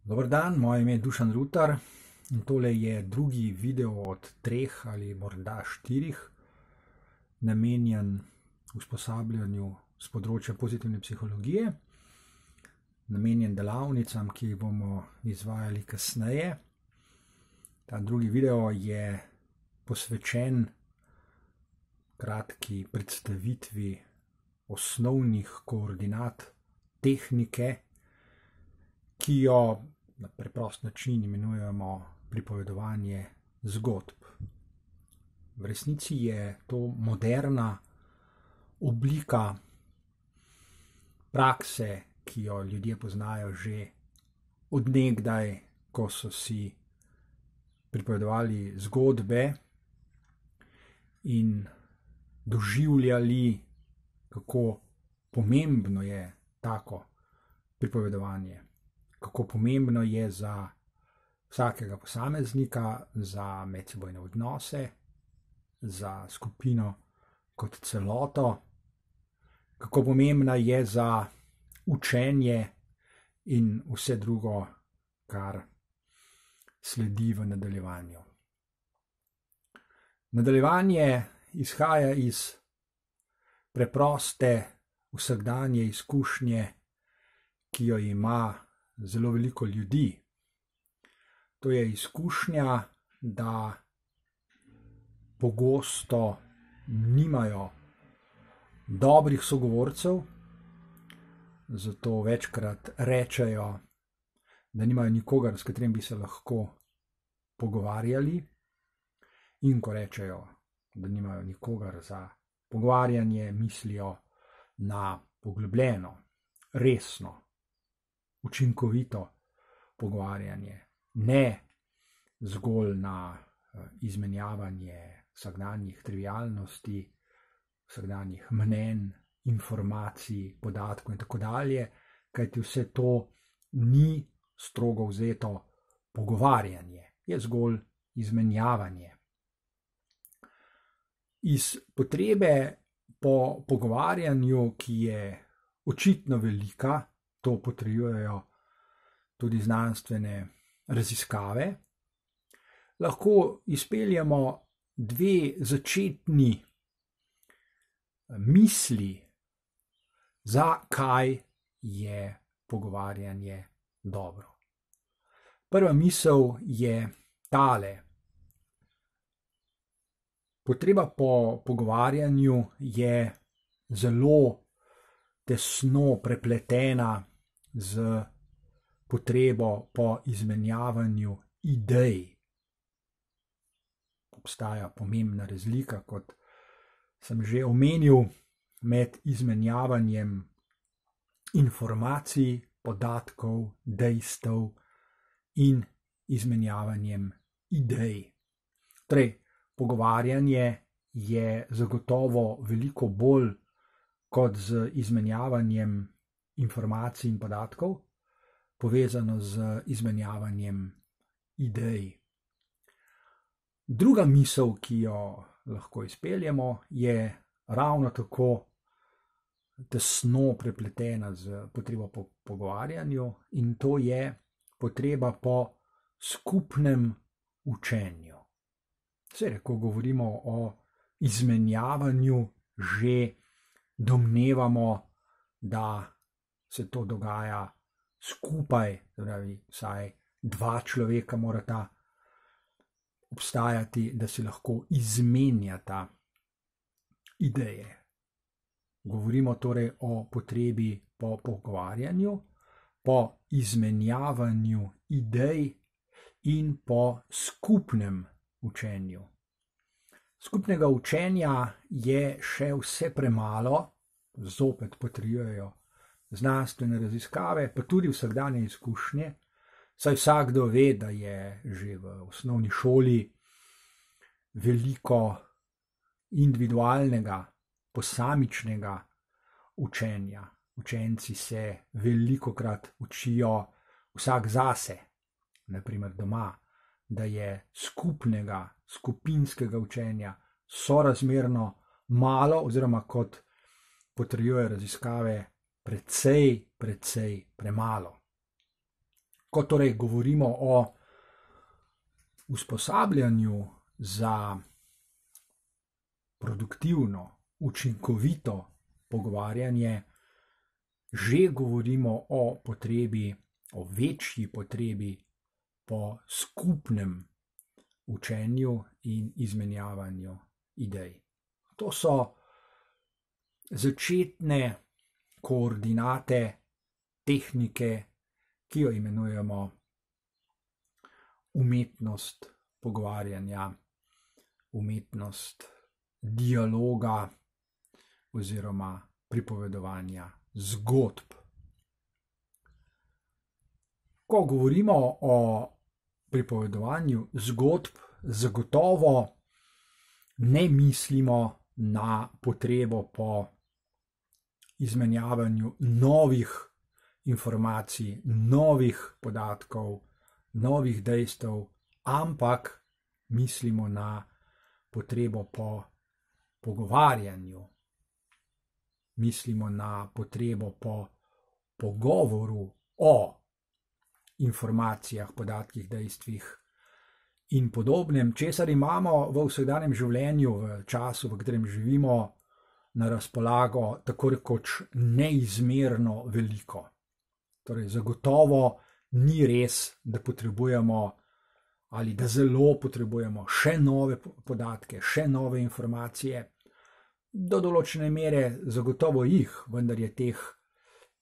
Dober dan, moje ime je Dušan Rutar in tole je drugi video od 3 ali morda 4, namenjen usposabljanju z področja pozitivne psihologije, namenjen delavnicam, ki jih bomo izvajali kasneje. Ta drugi video je posvečen kratki predstavitvi osnovnih koordinat tehnike, ki jo na preprost način imenujemo pripovedovanje zgodb. V resnici je to moderna oblika prakse, ki jo ljudje poznajo že od nekdaj, ko so si pripovedovali zgodbe in doživljali, kako pomembno je tako pripovedovanje. Kako pomembno je za vsakega posameznika, za medsebojne odnose, za skupino kot celoto, kako pomembna je za učenje in vse drugo, kar sledi v nadaljevanju. Nadaljevanje izhaja iz preproste vsakdanje izkušnje, ki jo ima zelo veliko ljudi. To je izkušnja, da pogosto nimajo dobrih sogovorcev, zato večkrat rečejo, da nimajo nikogar, s katerim bi se lahko pogovarjali. In ko rečejo, da nimajo nikogar za pogovarjanje, mislijo na poglobljeno, resno, učinkovito pogovarjanje, ne zgolj na izmenjavanje vsakdanjih trivialnosti, vsakdanjih mnenj, informacij, podatkov in tako dalje, kajti vse to ni strogo vzeto pogovarjanje, je zgolj izmenjavanje. Iz potrebe po pogovarjanju, ki je očitno velika, to potrjujejo tudi znanstvene raziskave, lahko izpeljemo dve začetni misli, zakaj je pogovarjanje dobro. Prva misel je tale. Potreba po pogovarjanju je zelo tesno prepletena z potrebo po izmenjavanju idej. Obstaja pomembna razlika, kot sem že omenil, med izmenjavanjem informacij, podatkov, dejstev in izmenjavanjem idej. Torej, pogovarjanje je zagotovo veliko bolj kot z izmenjavanjem informacij in podatkov, povezano z izmenjavanjem idej. Druga misel, ki jo lahko izpeljemo, je ravno tako tesno prepletena z potrebo po pogovarjanju, in to je potreba po skupnem učenju. Seveda, ko govorimo o izmenjavanju, že domnevamo, da se to dogaja skupaj, torej vsaj dva človeka morata obstajati, da si lahko izmenjata ideje. Govorimo torej o potrebi po pogovarjanju, po izmenjavanju idej in po skupnem učenju. Skupnega učenja je še vse premalo, zopet potrjujejo znanstvene raziskave, pa tudi vsakdanje izkušnje, saj vsakdo ve, da je že v osnovni šoli veliko individualnega, posamičnega učenja. Učenci se velikokrat učijo vsak zase, na primer doma, da je skupnega, skupinskega učenja sorazmerno malo, oziroma kot potrjujejo raziskave, precej premalo. Ko torej govorimo o usposabljanju za produktivno, učinkovito pogovarjanje, že govorimo o potrebi, o večji potrebi po skupnem učenju in izmenjavanju idej. To so začetne koordinate tehnike, ki jo imenujemo umetnost pogovarjanja, umetnost dialoga oziroma pripovedovanja zgodb. Ko govorimo o pripovedovanju zgodb, zagotovo ne mislimo na potrebo po izmenjavanju novih informacij, novih podatkov, novih dejstev, ampak mislimo na potrebo po pogovarjanju. Mislimo na potrebo po pogovoru o informacijah, podatkih, dejstvih in podobnem, česar imamo v vsakdanjem življenju, v času, v katerem živimo, na razpolago tako rekoč neizmerno veliko. Torej, zagotovo ni res, da potrebujemo ali da zelo potrebujemo še nove podatke, še nove informacije. Do določene mere zagotovo jih, vendar je teh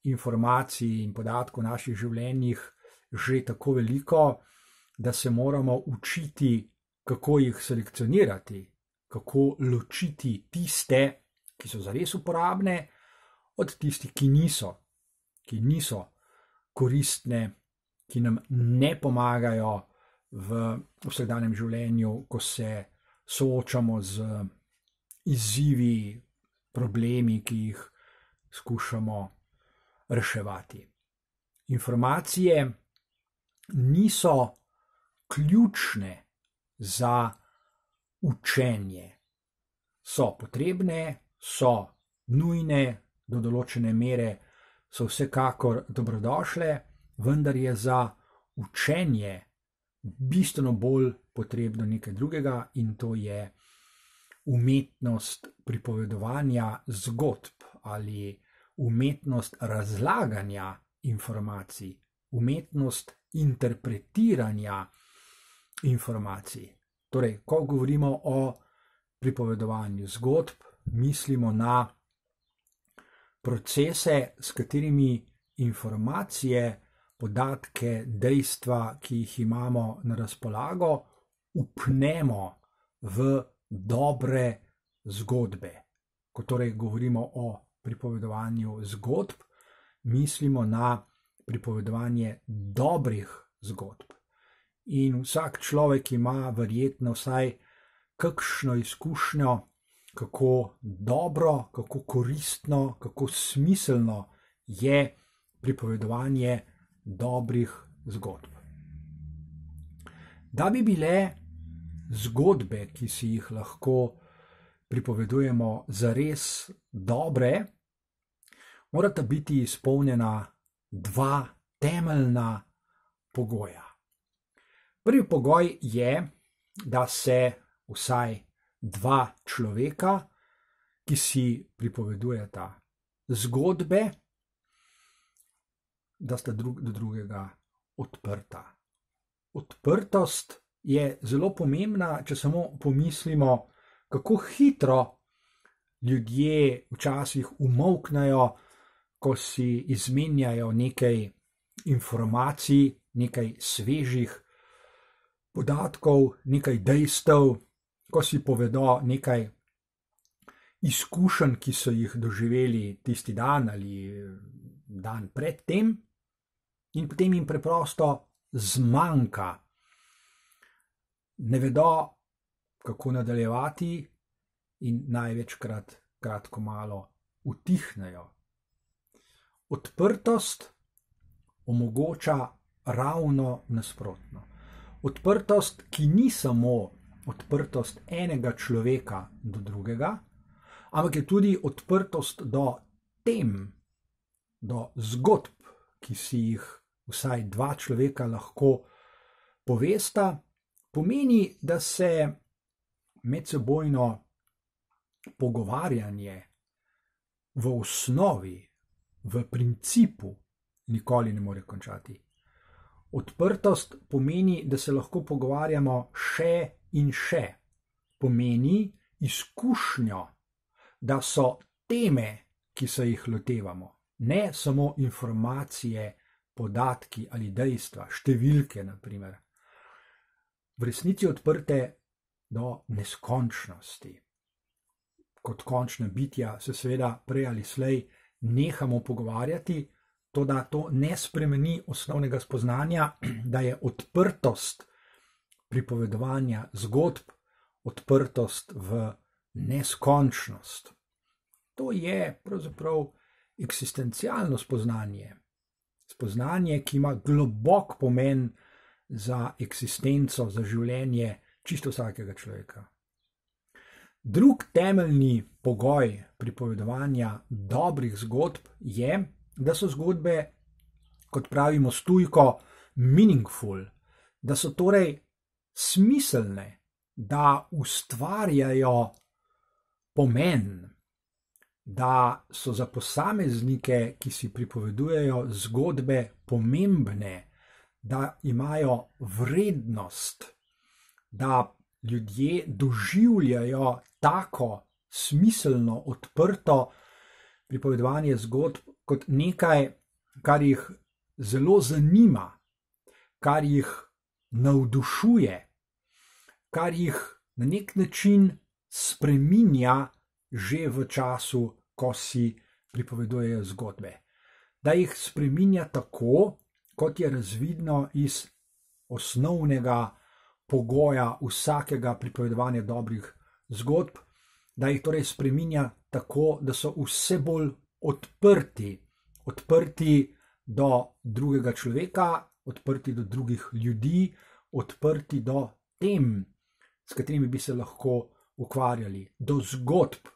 informacij in podatkov v naših življenjih že tako veliko, da se moramo učiti, kako jih selekcionirati, kako ločiti tiste, ki so zares uporabne, od tistih, ki niso koristne, ki nam ne pomagajo v vsakdanjem življenju, ko se soočamo z izzivi, problemi, ki jih skušamo reševati. Informacije niso ključne za učenje. So potrebne, so nujne, do določene mere so vsekakor dobrodošle, vendar je za učenje bistveno bolj potrebno nekaj drugega, in to je umetnost pripovedovanja zgodb ali umetnost razlaganja informacij, umetnost interpretiranja informacij. Torej, ko govorimo o pripovedovanju zgodb, mislimo na procese, s katerimi informacije, podatke, dejstva, ki jih imamo na razpolago, upnemo v dobre zgodbe. Ko torej govorimo o pripovedovanju zgodb, mislimo na pripovedovanje dobrih zgodb. In vsak človek ima verjetno vsaj kakšno izkušnjo, kako dobro, kako koristno, kako smiselno je pripovedovanje dobrih zgodb. Da bi bile zgodbe, ki si jih lahko pripovedujemo, zares dobre, morata biti izpolnjena dva temeljna pogoja. Prvi pogoj je, da se vsaj dva človeka, ki si pripovedujeta zgodbe, da sta drug do drugega odprta. Odprtost je zelo pomembna, če samo pomislimo, kako hitro ljudje včasih umolknejo, ko si izmenjajo nekaj informacij, nekaj svežih podatkov, nekaj dejstev, ko si povedo nekaj izkušenj, ki so jih doživeli tisti dan ali dan pred tem, in potem jim preprosto zmanjka. Ne vedo, kako nadaljevati, in največkrat kratko malo utihnejo. Odprtost omogoča ravno nasprotno. Odprtost, ki ni samo odprtost enega človeka do drugega, ampak je tudi odprtost do tem, do zgodb, ki si jih vsaj dva človeka lahko povesta, pomeni, da se medsebojno pogovarjanje v osnovi, v principu nikoli ne more končati. Odprtost pomeni, da se lahko pogovarjamo še in še. Pomeni izkušnjo, da so teme, ki se jih lotevamo, ne samo informacije, podatki ali dejstva, številke naprimer, v resnici odprte do neskončnosti. Kot končna bitja se seveda prej ali slej nehamo pogovarjati, toda to ne spremeni osnovnega spoznanja, da je odprtost pripovedovanja zgodb, odprtost v neskončnost. To je pravzaprav eksistencialno spoznanje. Spoznanje, ki ima globok pomen za eksistenco, za življenje čisto vsakega človeka. Drug temeljni pogoj pripovedovanja dobrih zgodb je, da so zgodbe, kot pravimo s tujko, meaningful, da so torej smiselne, da ustvarjajo pomen, da so za posameznike, ki si pripovedujejo zgodbe, pomembne, da imajo vrednost, da ljudje doživljajo tako smiselno, odprto pripovedovanje zgodb kot nekaj, kar jih zelo zanima, kar jih navdušuje, kar jih na nek način spreminja že v času, ko si pripovedujejo zgodbe. Da jih spreminja tako, kot je razvidno iz osnovnega pogoja vsakega pripovedovanja dobrih zgodb, da jih torej spreminja tako, da so vse bolj odprti do drugega človeka, odprti do drugih ljudi, odprti do tem, s katerimi bi se lahko ukvarjali, do zgodb,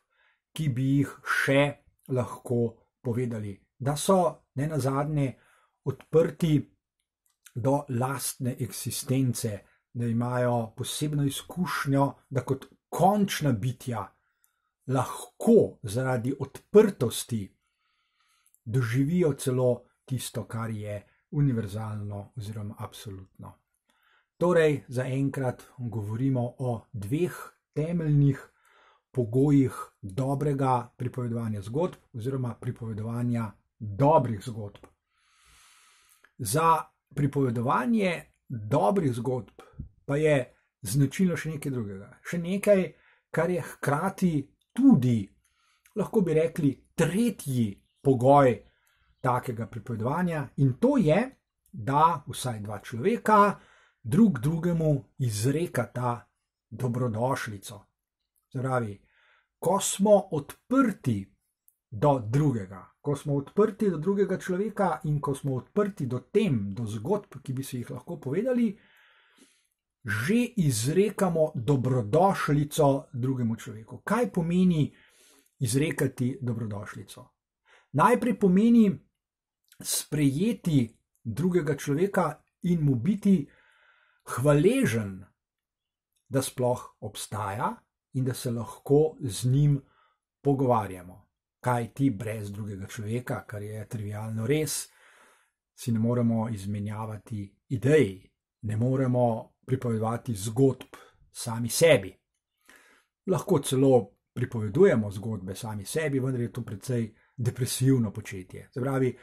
ki bi jih še lahko povedali, da so nenazadnje odprti do lastne eksistence, da imajo posebno izkušnjo, da kot končna bitja lahko zaradi odprtosti doživijo celo tisto, kar je univerzalno oziroma absolutno. Torej, zaenkrat govorimo o dveh temeljnih pogojih dobrega pripovedovanja zgodb oziroma pripovedovanja dobrih zgodb. Za pripovedovanje dobrih zgodb pa je značilno še nekaj drugega. Še nekaj, kar je hkrati tudi, lahko bi rekli, tretji pogoj takega pripovedovanja, in to je, da vsaj dva človeka drug drugemu izrekata dobrodošlico. Pravi, ko smo odprti do drugega, ko smo odprti do drugega človeka in ko smo odprti do tem, do zgodb, ki bi se jih lahko povedali, že izrekamo dobrodošlico drugemu človeku. Kaj pomeni izrekati dobrodošlico? Najprej pomeni sprejeti drugega človeka in mu biti hvaležen, da sploh obstaja in da se lahko z njim pogovarjamo. Kaj ti brez drugega človeka, kar je trivialno res, si ne moremo izmenjavati idej, ne moremo pripovedovati zgodb sami sebi. Lahko celo pripovedujemo zgodbe sami sebi, vendar je to precej depresivno početje. Se pravi,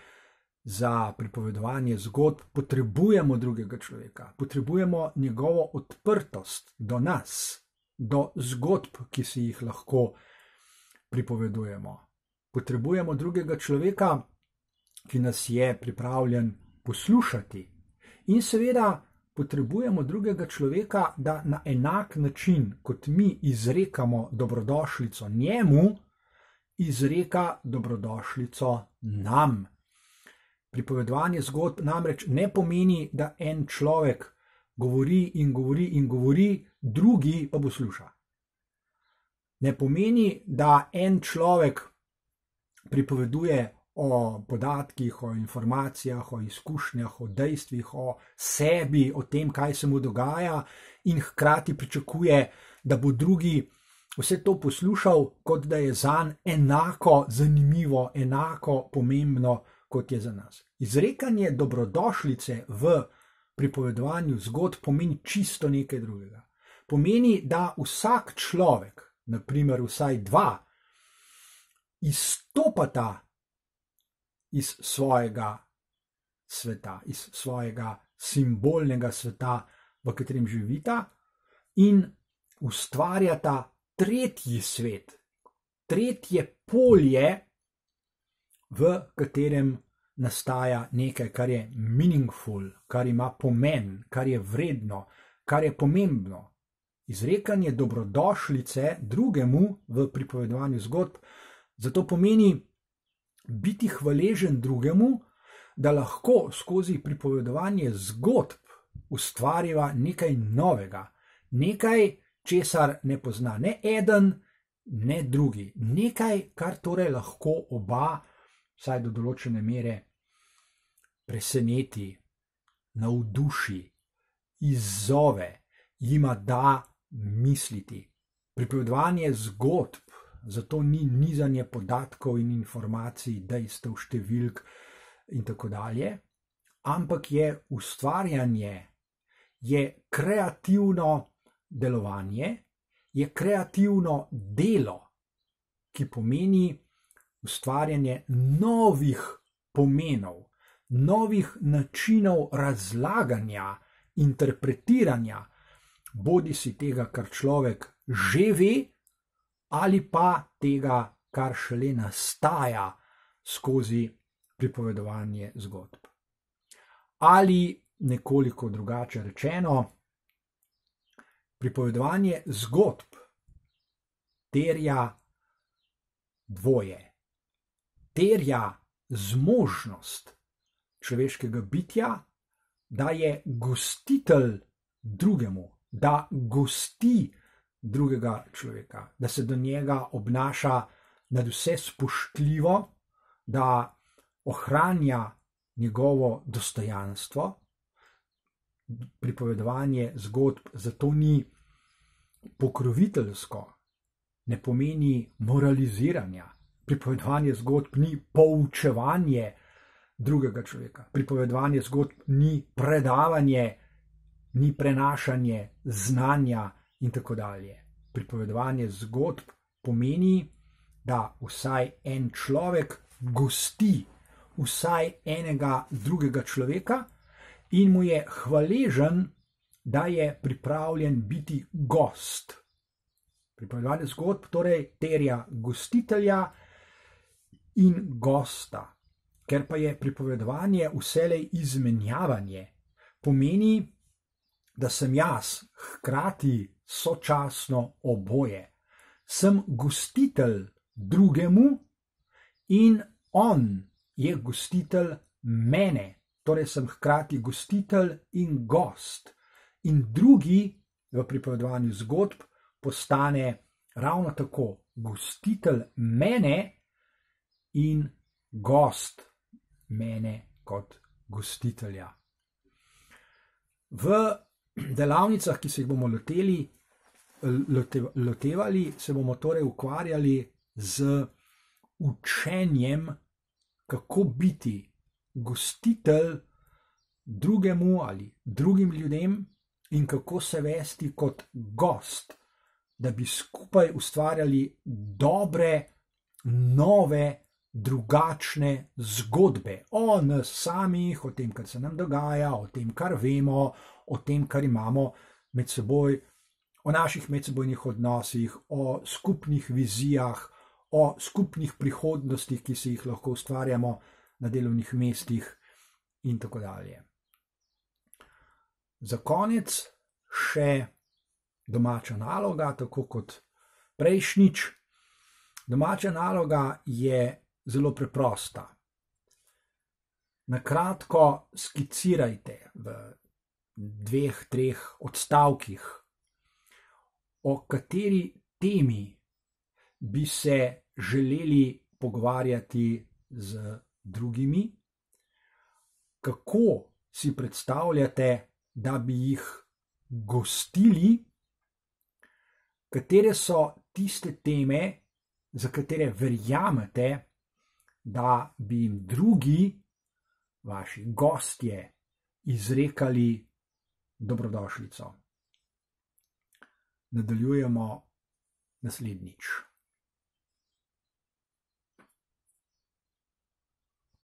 za pripovedovanje zgodb potrebujemo drugega človeka, potrebujemo njegovo odprtost do nas, do zgodb, ki si jih lahko pripovedujemo. Potrebujemo drugega človeka, ki nas je pripravljen poslušati. In seveda potrebujemo drugega človeka, da na enak način, kot mi izrekamo dobrodošlico njemu, izreka dobrodošlico nam. Pripovedovanje zgodb namreč ne pomeni, da en človek govori in govori in govori, drugi pa posluša. Ne pomeni, da en človek pripoveduje o podatkih, o informacijah, o izkušnjah, o dejstvih, o sebi, o tem, kaj se mu dogaja, in hkrati pričakuje, da bo drugi vse to poslušal, kot da je zanj enako zanimivo, enako pomembno, kot je za nas. Izrekanje dobrodošlice v pripovedovanju zgodb pomeni čisto nekaj drugega. Pomeni, da vsak človek, naprimer vsaj dva, izstopata iz svojega sveta, iz svojega simbolnega sveta, v katerem živita, in ustvarjata tretji svet, tretje polje, v katerem nastaja nekaj, kar je meaningful, kar ima pomen, kar je vredno, kar je pomembno. Izrekanje dobrodošlice drugemu v pripovedovanju zgodb zato pomeni biti hvaležen drugemu, da lahko skozi pripovedovanje zgodb ustvarjava nekaj novega, nekaj, česar ne pozna ne eden, ne drugi. Nekaj, kar torej lahko oba, vsaj do določene mere, preseneti, navduši, izzove, jima da misliti. Pripovedovanje zgodb zato ni nizanje podatkov in informacij, dejstev, številk in tako dalje, ampak je ustvarjanje, je kreativno delovanje, je kreativno delo, ki pomeni ustvarjanje novih pomenov, novih načinov razlaganja, interpretiranja, bodisi tega, kar človek že ve, ali pa tega, kar šele nastaja skozi pripovedovanje zgodb. Ali nekoliko drugače rečeno, pripovedovanje zgodb terja dvoje. Terja zmožnost človeškega bitja, da je gostitelj drugemu, da gosti drugega človeka, da se do njega obnaša nadvse spoštljivo, da ohranja njegovo dostojanstvo. Pripovedovanje zgodb zato ni pokroviteljsko, ne pomeni moraliziranja. Pripovedovanje zgodb ni poučevanje drugega človeka. Pripovedovanje zgodb ni predavanje, ni prenašanje znanja in tako dalje. Pripovedovanje zgodb pomeni, da vsaj en človek gosti vsaj enega drugega človeka in mu je hvaležen, da je pripravljen biti gost. Pripovedovanje zgodb torej terja gostitelja in gosta. Ker pa je pripovedovanje vselej izmenjavanje, pomeni, da sem jaz hkrati sočasno oboje. Sem gostitelj drugemu in on je gostitelj mene, torej sem hkrati gostitelj in gost. In drugi v pripovedovanju zgodb postane ravno tako gostitelj mene in gost mene kot gostitelja. V delavnicah, ki se jih bomo lotevali, se bomo torej ukvarjali z učenjem, kako biti gostitelj drugemu ali drugim ljudem in kako se vesti kot gost, da bi skupaj ustvarjali dobre, nove, drugačne zgodbe o nas samih, o tem, kar se nam dogaja, o tem, kar vemo, o tem, kar imamo med seboj, o naših medsebojnih odnosih, o skupnih vizijah, o skupnih prihodnostih, ki si jih lahko ustvarjamo na delovnih mestih in tako dalje. Za konec še domača naloga, tako kot prejšnjič. Domača naloga je zelo preprosta. Na kratko skicirajte v 2-3 odstavkih, o kateri temi bi se želeli pogovarjati z drugimi, kako si predstavljate, da bi jih gostili, katere so tiste teme, za katere verjamete, da bi jim drugi, vaši gostje, izrekali dobrodošlico. Nadaljujemo naslednjič.